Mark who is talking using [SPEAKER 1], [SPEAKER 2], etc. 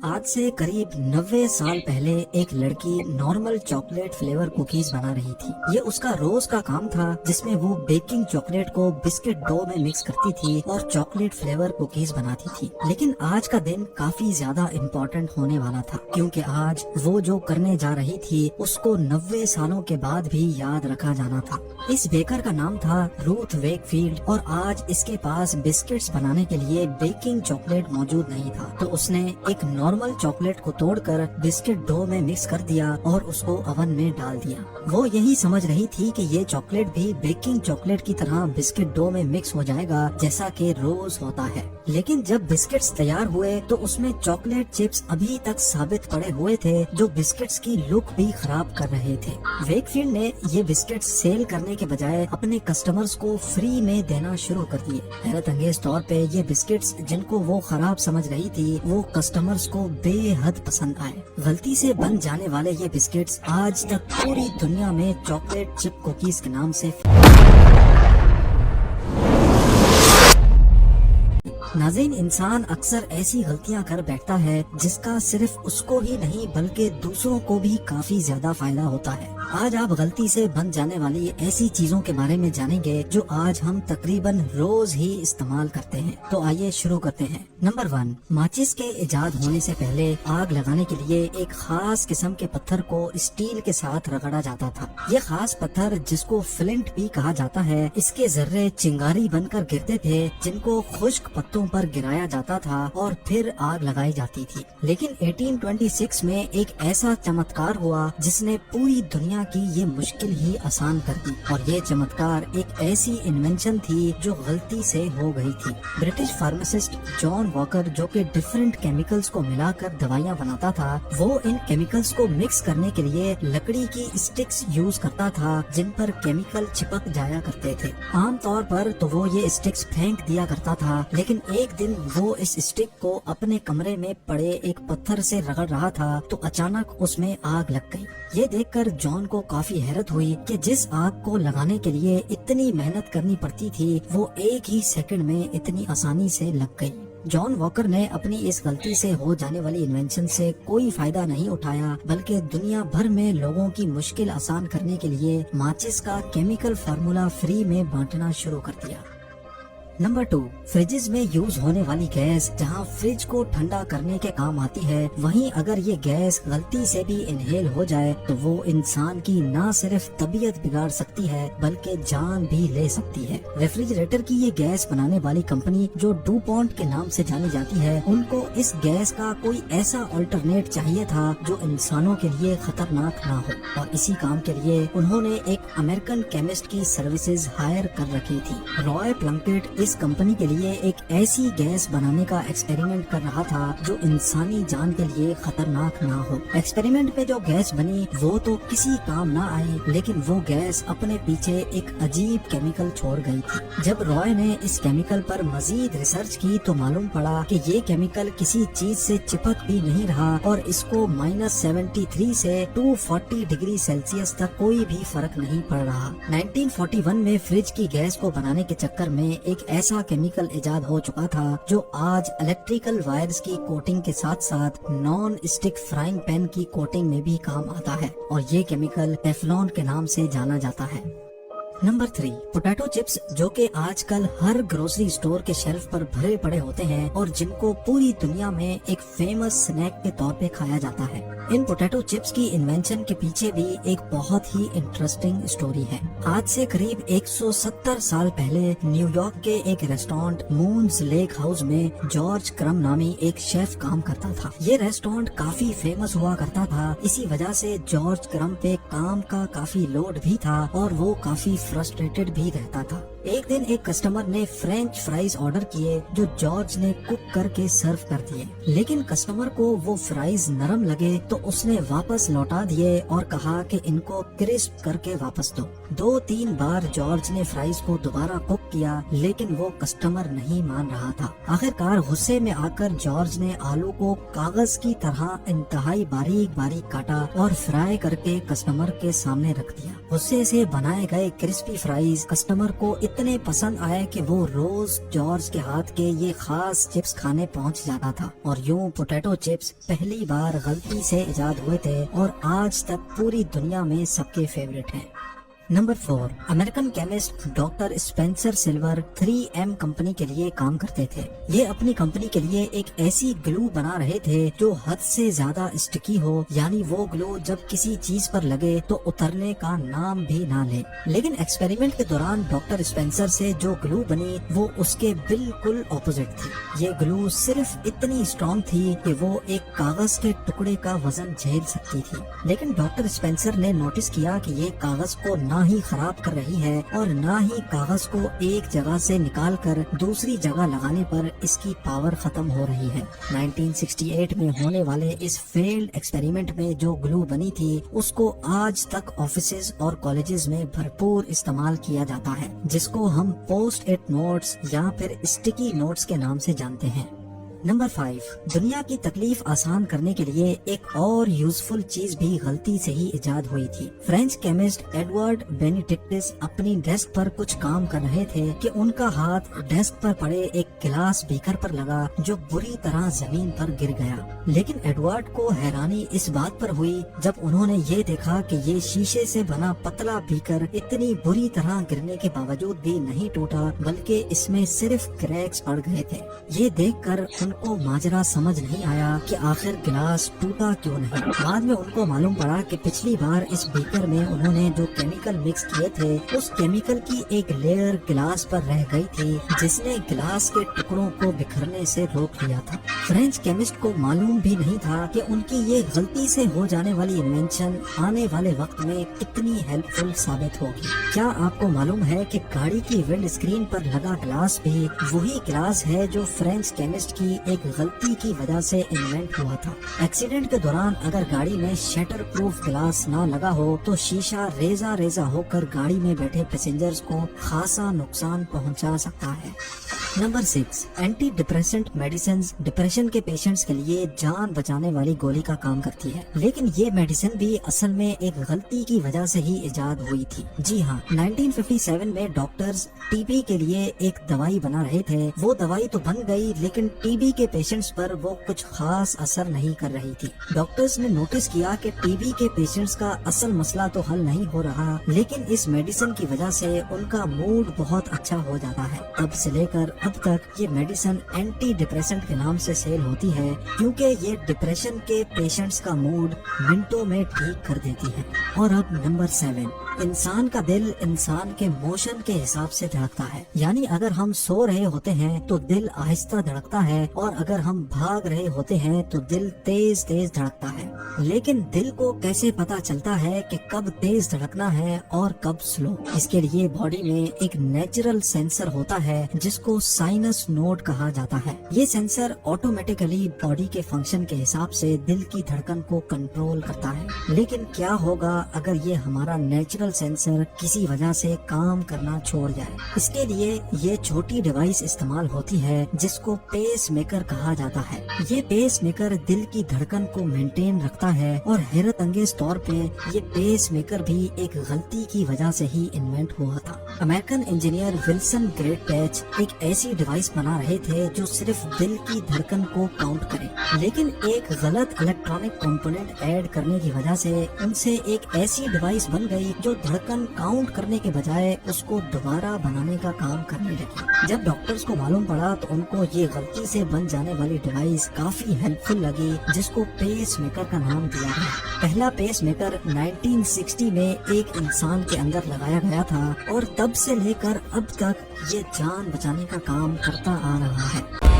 [SPEAKER 1] آج سے قریب 90 سال پہلے ایک لڑکی نارمل چاکلیٹ فلیور کوکیز بنا رہی تھی۔ یہ اس کا روز کا کام تھا، جس میں وہ بیکنگ چاکلیٹ کو بسکٹ ڈو میں مکس کرتی تھی اور چاکلیٹ فلیور کوکیز بناتی تھی۔ لیکن آج کا دن کافی زیادہ امپورٹنٹ ہونے والا تھا، کیونکہ آج وہ جو کرنے جا رہی تھی اس کو 90 سالوں کے بعد بھی یاد رکھا جانا تھا۔ اس بیکر کا نام تھا روتھ ویک فیلڈ، اور آج اس کے پاس بسکٹس بنانے کے لیے بیکنگ چاکلیٹ موجود نہیں تھا، تو اس نے ایک نارمل چاکلیٹ کو توڑ کر بسکٹ ڈو میں مکس کر دیا اور اس کو اوون میں ڈال دیا۔ وہ یہی سمجھ رہی تھی کہ یہ چاکلیٹ بھی بیکنگ چاکلیٹ کی طرح بسکٹ ڈو میں مکس ہو جائے گا، جیسا کہ روز ہوتا ہے۔ لیکن جب بسکٹس تیار ہوئے تو اس میں چاکلیٹ چپس ابھی تک ثابت پڑے ہوئے تھے، جو بسکٹس کی لک بھی خراب کر رہے تھے۔ ویک فیلڈ نے یہ بسکٹ سیل کرنے کے بجائے اپنے کسٹمرز کو فری میں دینا شروع کر دیے۔ حیرت انگیز طور پہ یہ بسکٹس جن کو وہ خراب سمجھ رہی تھی، وہ کسٹمرز کو بے حد پسند آئے۔ غلطی سے بن جانے والے یہ بسکٹس آج تک پوری دنیا میں چاکلیٹ چپ کوکیز کے نام سے ناظرین، انسان اکثر ایسی غلطیاں کر بیٹھتا ہے جس کا صرف اس کو ہی نہیں بلکہ دوسروں کو بھی کافی زیادہ فائدہ ہوتا ہے۔ آج آپ غلطی سے بن جانے والی ایسی چیزوں کے بارے میں جانیں گے جو آج ہم تقریباً روز ہی استعمال کرتے ہیں۔ تو آئیے شروع کرتے ہیں۔ نمبر 1، ماچس کے ایجاد ہونے سے پہلے آگ لگانے کے لیے ایک خاص قسم کے پتھر کو اسٹیل کے ساتھ رگڑا جاتا تھا۔ یہ خاص پتھر، جس کو فلنٹ بھی کہا جاتا ہے، اس کے ذرے چنگاری بن کر گرتے تھے، جن کو خشک پتوں پر گرایا جاتا تھا اور پھر آگ لگائی جاتی تھی۔ لیکن 1826 میں ایک ایسا چمتکار ہوا جس نے پوری دنیا کی یہ مشکل ہی آسان کر دی، اور یہ چمتکار ایک ایسی انوینشن تھی جو غلطی سے ہو گئی تھی۔ برٹش فارماسسٹ جان واکر، جو کہ ڈیفرنٹ کیمیکلز کو ملا کر دوائیاں بناتا تھا، وہ ان کیمیکلز کو مکس کرنے کے لیے لکڑی کی اسٹکس یوز کرتا تھا جن پر کیمیکل چپک جایا کرتے تھے۔ عام طور پر تو وہ یہ اسٹکس پھینک دیا کرتا تھا، لیکن ایک دن وہ اس اسٹک کو اپنے کمرے میں پڑے ایک پتھر سے رگڑ رہا تھا تو اچانک اس میں آگ لگ گئی۔ یہ دیکھ کر جان کو کافی حیرت ہوئی کہ جس آگ کو لگانے کے لیے اتنی محنت کرنی پڑتی تھی، وہ ایک ہی سیکنڈ میں اتنی آسانی سے لگ گئی۔ جان واکر نے اپنی اس غلطی سے ہو جانے والی انوینشن سے کوئی فائدہ نہیں اٹھایا، بلکہ دنیا بھر میں لوگوں کی مشکل آسان کرنے کے لیے ماچس کا کیمیکل فارمولا فری میں بانٹنا شروع کر دیا۔ نمبر 2، فریجز میں یوز ہونے والی گیس جہاں فریج کو ٹھنڈا کرنے کے کام آتی ہے، وہیں اگر یہ گیس غلطی سے بھی انہیل ہو جائے تو وہ انسان کی نہ صرف طبیعت بگاڑ سکتی ہے بلکہ جان بھی لے سکتی ہے۔ ریفریجریٹر کی یہ گیس بنانے والی کمپنی، جو ڈو پونٹ کے نام سے جانی جاتی ہے، ان کو اس گیس کا کوئی ایسا آلٹرنیٹ چاہیے تھا جو انسانوں کے لیے خطرناک نہ ہو، اور اسی کام کے لیے انہوں نے ایک امریکن کیمسٹ کی سروسز ہائر کر رکھی تھی۔ رائے پلنکٹ اس کمپنی کے لیے ایک ایسی گیس بنانے کا ایکسپیریمنٹ کر رہا تھا جو انسانی جان کے لیے خطرناک نہ ہو۔ ایکسپیریمنٹ میں جو گیس بنی وہ تو کسی کام نہ آئی، لیکن وہ گیس اپنے پیچھے ایک عجیب کیمیکل چھوڑ گئی تھی۔ جب رائے نے اس کیمیکل پر مزید ریسرچ کی تو معلوم پڑا کہ یہ کیمیکل کسی چیز سے چپک بھی نہیں رہا، اور اس کو -73 سے 240 ڈگری سیلسیس تک کوئی بھی فرق نہیں پڑ رہا۔ 1941 میں فریج کی گیس کو بنانے کے چکر میں ایک ایسا کیمیکل ایجاد ہو چکا تھا جو آج الیکٹریکل وائرز کی کوٹنگ کے ساتھ ساتھ نان اسٹک فرائنگ پین کی کوٹنگ میں بھی کام آتا ہے، اور یہ کیمیکل ٹیفلون کے نام سے جانا جاتا ہے۔ نمبر 3، پوٹیٹو چپس، جو کہ آج کل ہر گروسری اسٹور کے شیلف پر بھرے پڑے ہوتے ہیں اور جن کو پوری دنیا میں ایک فیمس سنیک کے طور پہ کھایا جاتا ہے۔ ان پوٹیٹو چپس کی انوینشن کے پیچھے بھی ایک بہت ہی انٹرسٹنگ اسٹوری ہے۔ آج سے قریب 170 سال پہلے نیو یارک کے ایک ریسٹورینٹ مونز لیک ہاؤس میں جارج کرم نامی ایک شیف کام کرتا تھا۔ یہ ریسٹورینٹ کافی فیمس ہوا کرتا تھا، اسی وجہ سے جارج کرم پہ کام کا کافی لوڈ بھی تھا اور وہ کافی فرسٹریٹڈ بھی رہتا تھا۔ ایک دن ایک کسٹمر نے فرینچ فرائز آرڈر کیے جو جارج نے کوک کر کے سرو کر دیے، لیکن کسٹمر کو وہ فرائز نرم لگے تو اس نے واپس لوٹا دیے اور کہا کہ ان کو کرسپ کر کے واپس دو۔ 2-3 بار جارج نے فرائز کو دوبارہ کوک کیا، لیکن وہ کسٹمر نہیں مان رہا تھا۔ آخرکار غصے میں آ کر جارج نے آلو کو کاغذ کی طرح انتہائی باریک باریک کاٹا اور فرائی کر کے کسٹمر کے سامنے رکھ دیا۔ غصے سے بنائے گئے کرسپی فرائز کسٹمر کو اتنے پسند آئے کہ وہ روز جارج کے ہاتھ کے یہ خاص چپس کھانے پہنچ جاتا تھا، اور یوں پوٹیٹو چپس پہلی بار غلطی سے ایجاد ہوئے تھے اور آج تک پوری دنیا میں سب کے فیوریٹ ہیں۔ Number 4، American chemist doctor Spencer silver 3M company کے لیے کام کرتے تھے۔ یہ اپنی کمپنی کے لیے ایک ایسی گلو بنا رہے تھے جو حد سے زیادہ اسٹکی ہو، یعنی وہ گلو جب کسی چیز پر لگے تو اترنے کا نام بھی نہ لے۔ لیکن ایکسپیریمنٹ کے دوران ڈاکٹر اسپینسر سے جو گلو بنی وہ اس کے بالکل اپوزٹ تھی۔ یہ گلو صرف اتنی اسٹرانگ تھی کہ وہ ایک کاغذ کے ٹکڑے کا وزن جھیل سکتی تھی، لیکن ڈاکٹر اسپینسر نے نوٹس کیا کہ یہ کاغذ کو نہ ہی خراب کر رہی ہے اور نہ ہی کاغذ کو ایک جگہ سے نکال کر دوسری جگہ لگانے پر اس کی پاور ختم ہو رہی ہے۔ 1968 میں ہونے والے اس فیلڈ ایکسپیریمنٹ میں جو گلو بنی تھی اس کو آج تک آفیسز اور کالجز میں بھرپور استعمال کیا جاتا ہے، جس کو ہم پوسٹ اٹ نوٹس یا پھر اسٹکی نوٹس کے نام سے جانتے ہیں۔ نمبر 5، دنیا کی تکلیف آسان کرنے کے لیے ایک اور یوزفل چیز بھی غلطی سے ہی ایجاد ہوئی تھی۔ فرینچ کیمسٹ ایڈورڈ بینیڈکٹس اپنی ڈیسک پر کچھ کام کر رہے تھے کہ ان کا ہاتھ ڈیسک پر پڑے ایک گلاس بیکر پر لگا جو بری طرح زمین پر گر گیا۔ لیکن ایڈورڈ کو حیرانی اس بات پر ہوئی جب انہوں نے یہ دیکھا کہ یہ شیشے سے بنا پتلا بیکر اتنی بری طرح گرنے کے باوجود بھی نہیں ٹوٹا، بلکہ اس میں صرف کریکس پڑ گئے تھے۔ یہ دیکھ کر ان کو ماجرا سمجھ نہیں آیا کہ آخر گلاس ٹوٹا کیوں نہیں۔ بعد میں ان کو معلوم پڑا کہ پچھلی بار اس بیکر میں انہوں نے جو کیمیکل مکس کیے تھے اس کیمیکل کی ایک لیئر گلاس پر رہ گئی تھی جس نے گلاس کے ٹکڑوں کو بکھرنے سے روک لیا تھا۔ فرینچ کیمسٹ کو معلوم بھی نہیں تھا کہ ان کی یہ غلطی سے ہو جانے والی انوینشن آنے والے وقت میں کتنی ہیلپ فل ثابت ہوگی۔ کیا آپ کو معلوم ہے کہ گاڑی کی ونڈ اسکرین پر لگا گلاس بھی وہی گلاس ہے جو فرینچ کیمسٹ کی ایک غلطی کی وجہ سے انوینٹ ہوا تھا؟ ایکسیڈنٹ کے دوران اگر گاڑی میں شیٹر پروف گلاس نہ لگا ہو تو شیشہ ریزہ ریزہ ہو کر گاڑی میں بیٹھے پیسنجرز کو خاصا نقصان پہنچا سکتا ہے۔ Number 6، anti depressant medicines depression کے پیشنٹس کے لیے جان بچانے والی گولی کا کام کرتی ہے، لیکن یہ میڈیسن بھی اصل میں ایک غلطی کی وجہ سے ہی ایجاد ہوئی تھی۔ جی ہاں، 1957 میں ڈاکٹرز ٹی بی کے لیے ایک دوائی بنا رہے تھے۔ وہ دوائی تو بن گئی لیکن ٹی بی کے پیشنٹس پر وہ کچھ خاص اثر نہیں کر رہی تھی۔ ڈاکٹرز نے نوٹس کیا کہ ٹی بی کے پیشنٹس کا اصل مسئلہ تو حل نہیں ہو رہا، لیکن اس میڈیسن کی وجہ سے ان کا موڈ بہت اچھا ہو جاتا ہے۔ تب سے لے کر اب تک یہ میڈیسن اینٹی ڈپریسنٹ کے نام سے سیل ہوتی ہے کیونکہ یہ ڈپریشن کے پیشنٹس کا موڈ منٹوں میں ٹھیک کر دیتی ہے۔ اور اب نمبر 7، انسان کا دل انسان کے موشن کے حساب سے دھڑکتا ہے، یعنی اگر ہم سو رہے ہوتے ہیں تو دل آہستہ دھڑکتا ہے اور اگر ہم بھاگ رہے ہوتے ہیں تو دل تیز تیز دھڑکتا ہے۔ لیکن دل کو کیسے پتا چلتا ہے کہ کب تیز دھڑکنا ہے اور کب سلو؟ اس کے لیے باڈی میں ایک نیچرل سینسر ہوتا ہے جس کو سائنس نوڈ کہا جاتا ہے۔ یہ سینسر آٹومیٹیکلی باڈی کے فنکشن کے حساب سے دل کی دھڑکن کو کنٹرول کرتا ہے۔ لیکن کیا ہوگا اگر یہ ہمارا نیچرل سینسر کسی وجہ سے کام کرنا چھوڑ جائے؟ اس کے لیے یہ چھوٹی ڈیوائس استعمال ہوتی ہے جس کو پیس میکر کہا جاتا ہے۔ یہ پیس میکر دل کی دھڑکن کو مینٹین رکھتا ہے اور حیرت انگیز طور پہ یہ پیس میکر بھی ایک غلطی کی وجہ سے ہی انوینٹ ہوا تھا۔ امریکن انجینئر ولسن گریٹ پیچ ایک ایسی ڈیوائس بنا رہے تھے جو صرف دل کی دھڑکن کو کاؤنٹ کرے، لیکن ایک غلط الیکٹرانک کمپوننٹ ایڈ کرنے کی وجہ سے ان سے ایک ایسی ڈیوائس بن گئی جو دھڑکن کاؤنٹ کرنے کے بجائے اس کو دوبارہ بنانے کا کام کرنے لگی۔ جب ڈاکٹرز کو معلوم پڑا تو ان کو یہ غلطی سے بن جانے والی ڈیوائس کافی ہیلپ فل لگی جس کو پیس میکر کا نام دیا گیا۔ پہلا پیس میکر 1960 میں ایک انسان کے اندر لگایا گیا تھا اور تب سے لے کر اب تک یہ جان بچانے کا کام کرتا آ رہا ہے۔